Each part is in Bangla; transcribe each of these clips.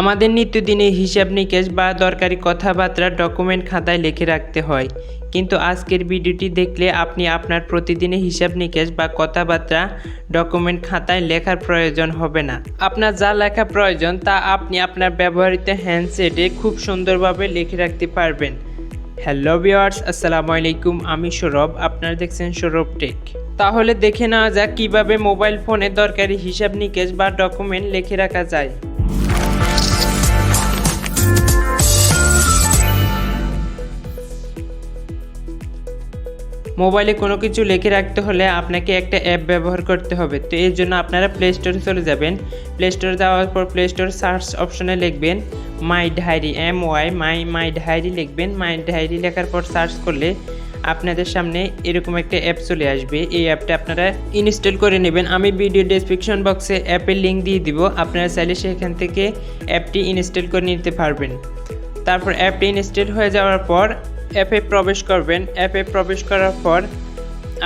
আমাদের নিত্যদিনের হিসাব নিকেশ বা দরকারি কথাবার্তা ডকুমেন্ট খাতায় লিখে রাখতে হয়, কিন্তু আজকের ভিডিওটি দেখলে আপনি আপনার প্রতিদিনের হিসাব নিকেশ বা কথাবার্তা ডকুমেন্ট খাতায় লেখার প্রয়োজন হবে না। আপনার যা লেখা প্রয়োজন তা আপনি আপনার ব্যবহৃত হ্যান্ডসেটে খুব সুন্দরভাবে লিখে রাখতে পারবেন। হ্যালো ভিউয়ার্স, আসসালামু আলাইকুম। আমি সৌরভ, আপনারা দেখছেন সৌরভ টেক। তাহলে দেখে নেওয়া যাক কীভাবে মোবাইল ফোনে দরকারি হিসাব নিকেশ বা ডকুমেন্ট লিখে রাখা যায়। মোবাইলে কোনো কিছু লিখে রাখতে হলে আপনাকে একটা অ্যাপ ব্যবহার করতে হবে। তো এর জন্য আপনারা প্লে স্টোরে চলে যাবেন। প্লে স্টোরে যাওয়ার পর প্লে স্টোর সার্চ অপশনে লিখবেন মাই ডায়েরি, মাই ডায়েরি লিখবেন। মাই ডায়েরি লেখার পর সার্চ করলে আপনাদের সামনে এরকম একটা অ্যাপ চলে আসবে। এই অ্যাপটা আপনারা ইনস্টল করে নেবেন। আমি ভিডিও ডেসক্রিপশন বক্সে অ্যাপের লিঙ্ক দিয়ে দিব, আপনারা চাইলে সেখান থেকে অ্যাপটি ইনস্টল করে নিতে পারবেন। তারপর অ্যাপটি ইনস্টল হয়ে যাওয়ার পর অ্যাপে প্রবেশ করবেন। অ্যাপে প্রবেশ করার পর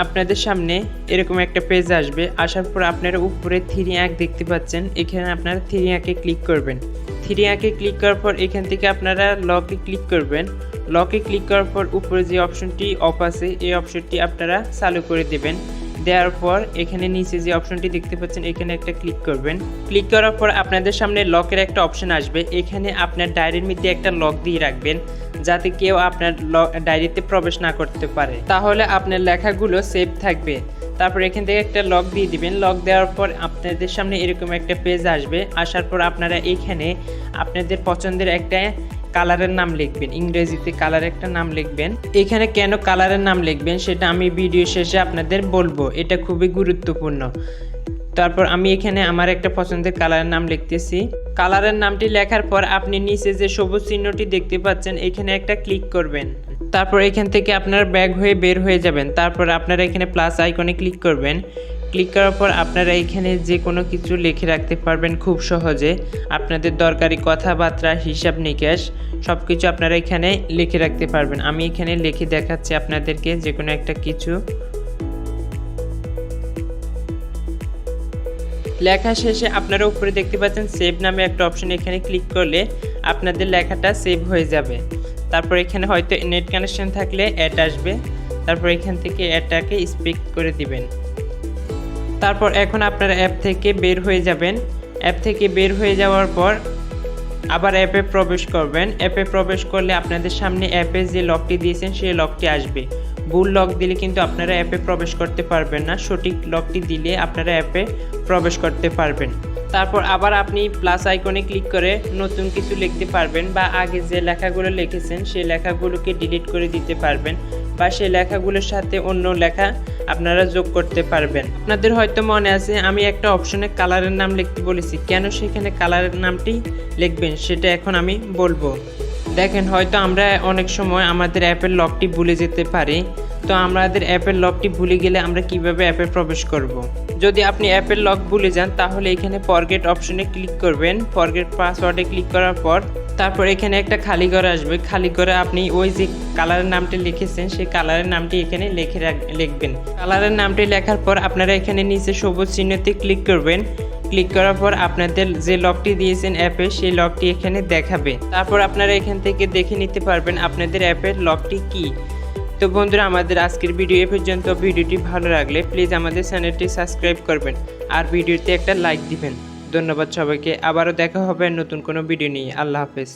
আপনাদের সামনে এরকম একটা পেজ আসবে। আসার পর আপনারা উপরে 3 আঁক দেখতে পাচ্ছেন, এখানে আপনারা 3 আঁকে ক্লিক করবেন। 3 আঁকে ক্লিক করার পর এখান থেকে আপনারা লকে ক্লিক করবেন। লকে ক্লিক করার পর উপরে যে অপশনটি অফ আছে এই অপশনটি আপনারা চালু করে দেবেন। দেওয়ার পর এখানে নিচে যে অপশনটি দেখতে পাচ্ছেন এখানে একটা ক্লিক করবেন। ক্লিক করার পর আপনাদের সামনে লকের একটা অপশন আসবে। এখানে আপনার ডায়েরির মধ্যে একটা লক দিয়ে রাখবেন, যাতে কেউ আপনার ডায়েরিতে প্রবেশ না করতে পারে, তাহলে আপনার লেখাগুলো সেভ থাকবে। তারপর এখান থেকে একটা লক দিয়ে দিবেন। লক দেওয়ার পর আপনাদের সামনে এরকম একটা পেজ আসবে। আসার পর আপনারা এখানে আপনাদের পছন্দের একটা কালারের নাম লিখবেন, ইংরেজিতে কালার একটা নাম লিখবেন। এখানে কেন কালারের নাম লিখবেন সেটা আমি ভিডিও শেষে আপনাদের বলবো, এটা খুবই গুরুত্বপূর্ণ। তারপর আমি এখানে আমার একটা পছন্দের কালারের নাম লিখতেছি। কালারের নামটি লেখার পর আপনি নিচে যে সবুজ চিহ্নটি দেখতে পাচ্ছেন এখানে একটা ক্লিক করবেন। তারপর এখান থেকে আপনার ব্যাক হয়ে বের হয়ে যাবেন। তারপর আপনারা এখানে প্লাস আইকনে ক্লিক করবেন। ক্লিক করার পর আপনারা এখানে যে কোনো কিছু লিখে রাখতে পারবেন খুব সহজে। আপনাদের দরকারি কথাবার্তা, হিসাব নিকেশ সব কিছু আপনারা এখানে লিখে রাখতে পারবেন। আমি এখানে লিখে দেখাচ্ছি আপনাদেরকে যে কোনো একটা কিছু। লেখা শেষে আপনারা উপরে দেখতে পাচ্ছেন সেভ নামে একটা অপশন, এখানে ক্লিক করলে আপনাদের লেখাটা সেভ হয়ে যাবে। তারপর এখানে হয়তো নেট কানেকশন থাকলে অ্যাড আসবে। তারপর এখান থেকে অ্যাডটাকে স্পিক করে দিবেন। তারপর এখন আপনারা অ্যাপ থেকে বের হয়ে যাবেন। অ্যাপ থেকে বের হয়ে যাওয়ার পর আবার অ্যাপে প্রবেশ করবেন। অ্যাপে প্রবেশ করলে আপনাদের সামনে অ্যাপে যে লকটি দিয়েছেন সেই লকটি আসবে। ভুল লক দিলে কিন্তু আপনারা অ্যাপে প্রবেশ করতে পারবেন না, সঠিক লকটি দিলে আপনারা অ্যাপে প্রবেশ করতে পারবেন। তারপর আবার আপনি প্লাস আইকনে ক্লিক করে নতুন কিছু লিখতে পারবেন, বা আগে যে লেখাগুলো লিখেছেন সেই লেখাগুলোকে ডিলিট করে দিতে পারবেন, বা সেই লেখাগুলোর সাথে অন্য লেখা আপনারা যোগ করতে পারবেন। আপনাদের হয়তো মনে আছে আমি একটা অপশনে কালারের নাম লিখতে বলেছি, কেন সেখানে কালারের নামটি লিখবেন সেটা এখন আমি বলবো। দেখেন, হয়তো আমরা অনেক সময় আমাদের অ্যাপের লকটি ভুলে যেতে পারি। তো আমাদের অ্যাপের লকটি ভুলে গেলে আমরা কিভাবে অ্যাপে প্রবেশ করব। যদি আপনি অ্যাপের লক ভুলে যান তাহলে এখানে ফরগেট অপশনে ক্লিক করবেন। ফরগেট পাসওয়ার্ডে ক্লিক করার পর তারপর এখানে একটা খালি ঘর আসবে। খালি ঘরে আপনি ওই যে কালারের নামটি লিখেছেন সেই কালারের নামটি এখানে লিখবেন। কালারের নামটি লেখার পর আপনারা এখানে নিচে সবুজ চিহ্নতে ক্লিক করবেন। ক্লিক করার পর আপনাদের যে লকটি দিয়েছেন অ্যাপে সেই লকটি এখানে দেখাবে। তারপর আপনারা এখান থেকে দেখে নিতে পারবেন আপনাদের অ্যাপের লকটি কি। তো বন্ধুরা, আমাদের আজকের ভিডিও এ পর্যন্ত। ভিডিওটি ভালো লাগলে প্লিজ আমাদের চ্যানেলটি সাবস্ক্রাইব করবেন আর ভিডিওতে একটা লাইক দিবেন। ধন্যবাদ সবাইকে। আবারও দেখা হবে নতুন কোনো ভিডিও নিয়ে। আল্লাহ হাফেজ।